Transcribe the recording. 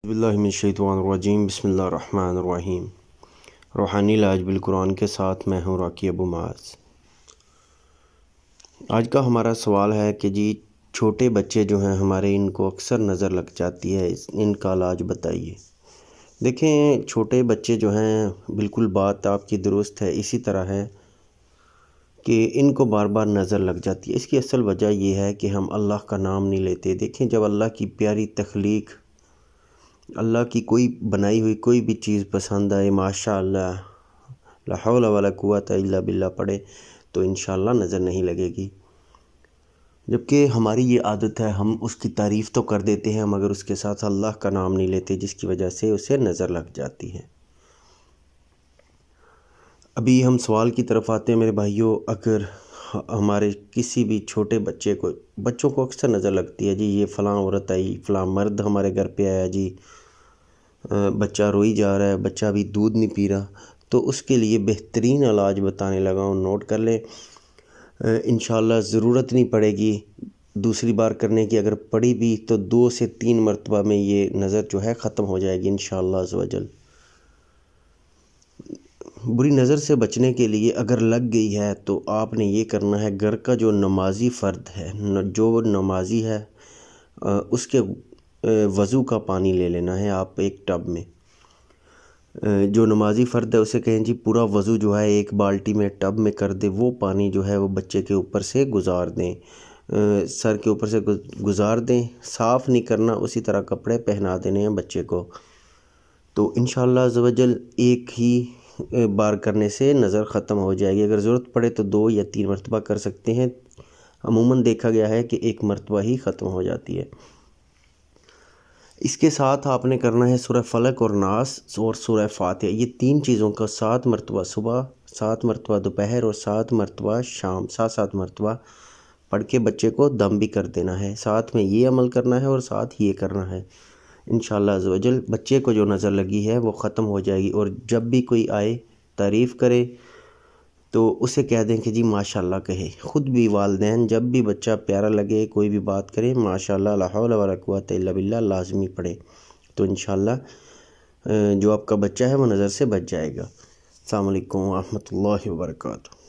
बिस्मिल्लाहिर्रहमानिर्रहीम बिस्मिल्लाहिर्रहमानिर्रहीम। रूहानी इलाज बिलकुरान के साथ मैं हूँ राकी अबू माज। आज का हमारा सवाल है कि जी छोटे बच्चे जो हैं हमारे, इनको अक्सर नज़र लग जाती है, इनका इलाज बताइए। देखें, छोटे बच्चे जो हैं, बिल्कुल बात आपकी दुरुस्त है, इसी तरह है कि इनको बार बार नज़र लग जाती है। इसकी असल वजह यह है कि हम अल्लाह का नाम नहीं लेते। देखें, जब अल्लाह की प्यारी तख्लीक, अल्लाह की कोई बनाई हुई कोई भी चीज़ पसंद आए, माशाअल्लाह ला हौला वला कुव्वता इल्ला बिल्लाह पढ़े तो इंशाअल्लाह नज़र नहीं लगेगी। जबकि हमारी ये आदत है, हम उसकी तारीफ़ तो कर देते हैं मगर उसके साथ अल्लाह का नाम नहीं लेते, जिसकी वजह से उसे नज़र लग जाती है। अभी हम सवाल की तरफ आते हैं मेरे भाइयों। अगर हमारे किसी भी छोटे बच्चों को अक्सर नज़र लगती है, जी ये फ़लाँ औरत आई, फ़लाँ मर्द हमारे घर पे आया, जी बच्चा रोई जा रहा है, बच्चा अभी दूध नहीं पी रहा, तो उसके लिए बेहतरीन इलाज बताने लगा हूँ, नोट कर ले। इंशाअल्लाह ज़रूरत नहीं पड़ेगी दूसरी बार करने की, अगर पड़ी भी तो 2 से 3 मरतबा में ये नज़र जो है ख़त्म हो जाएगी इंशाअल्लाह अज़्ज़ व जल। बुरी नज़र से बचने के लिए अगर लग गई है तो आपने ये करना है, घर का जो नमाजी फ़र्द है, जो नमाजी है, उसके वज़ू का पानी ले लेना है आप एक टब में। जो नमाजी फ़र्द है उसे कहें जी पूरा वज़ू जो है एक बाल्टी में टब में कर दे, वो पानी जो है वो बच्चे के ऊपर से गुज़ार दें, सर के ऊपर से गुज़ार दें। साफ़ नहीं करना, उसी तरह कपड़े पहना देने हैं बच्चे को। तो इंशाअल्लाह अज़्ज़ व जल एक ही बार करने से नज़र ख़त्म हो जाएगी। अगर ज़रूरत पड़े तो 2 या 3 मरतबा कर सकते हैं। अमूमन देखा गया है कि 1 मरतबा ही ख़त्म हो जाती है। इसके साथ आपने करना है सूरह फलक और नास और सूरह फातिहा। ये 3 चीज़ों का 7 मरतबा सुबह, 7 मरतबा दोपहर और 7 मरतबा शाम, 7-7 मरतबा पढ़ के बच्चे को दम भी कर देना है। साथ में ये अमल करना है और साथ ही ये करना है। इंशाअल्लाह अज़्ज़ व जल बच्चे को जो नज़र लगी है वो ख़त्म हो जाएगी। और जब भी कोई आए तारीफ़ करे तो उसे कह दें कि जी माशाअल्लाह कहे। ख़ुद भी वालिदैन जब भी बच्चा प्यारा लगे, कोई भी बात करे, माशाअल्लाह ला हौला वला कुव्वता इल्ला बिल्लाह लाज़मी पढ़े, तो इंशाअल्लाह जो आपका बच्चा है वो नज़र से बच जाएगा। अस्सलामु अलैकुम व रहमतुल्लाहि व बरकातुहू।